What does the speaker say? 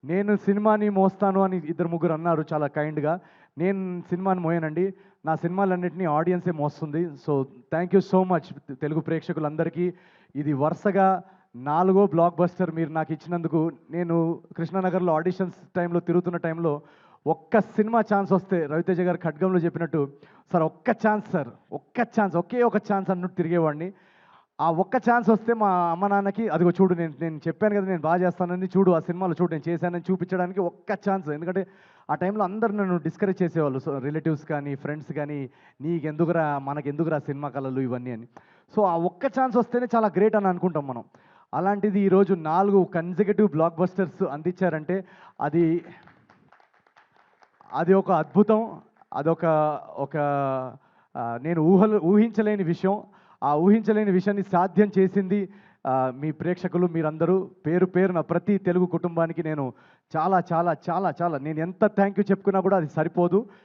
నేను సినిమాని మోస్తాను అని ఇద్దరు ముగ్గురు అన్నారు చాలా కైండ్‌గా. నేను సినిమాని మోయనండి. నా సినిమాలన్నిటిని ఆడియన్సే మోస్తుంది. So, thank you so much Telugu ప్రేక్షకులందరికీ. ఇది వరుసగా నాలుగో బ్లాక్ బస్టర్ మీరు నాకిచ్చినందుకు. నేను కృష్ణానగర్‌లో ఆడిషన్స్ టైంలో తిరుగుతున్న టైంలో ఒక్క సినిమా ఛాన్స్ వస్తే రవితేజ గారు 'ఖడ్గంలో' చెప్పినట్టు సార్ ఒక్క ఛాన్స్ సార్, ఒక్క ఛాన్స్, ఒకే ఒక ఛాన్స్ అన్నట్టు తిరిగేవాడిని. ఆ ఒక్క ఛాన్స్ వస్తే మా అమ్మ, నాన్నకి అదిగో చూడు నేను నేను చెప్పాను కదా! నేను చేస్తానని చూడు ఆ సినిమాలో చూడు నేను చేశానని చూపించడానికి ఒక్క ఛాన్స్. ఎందుకంటే ఆ టైంలో అందరూ నన్ను డిస్కరేజ్ చేసేవాళ్ళు. సో, రిలేటివ్స్ కానీ, ఫ్రెండ్స్ కానీ, "నీకెందుకురా మనకెందుకురా సినిమా కలలు ఇవన్నీ" అని. సో, ఆ ఒక్క ఛాన్స్ వస్తేనే చాలా గ్రేట్ అని అనుకుంటాం మనం. అలాంటిది ఈరోజు 4 కన్సెక్యూటివ్ బ్లాక్ బస్టర్స్ అందించారంటే అది అది ఒక అద్భుతం. అదొక ఒక నేను ఊహించలేని విషయం. ఆ ఊహించలేని విషయాన్ని సాధ్యం చేసింది మీ ప్రేక్షకులు మీరందరూ. పేరు పేరున ప్రతి తెలుగు కుటుంబానికి నేను చాలా చాలా చాలా చాలా నేను ఎంత థ్యాంక్ యూ చెప్పుకున్నా కూడా అది సరిపోదు.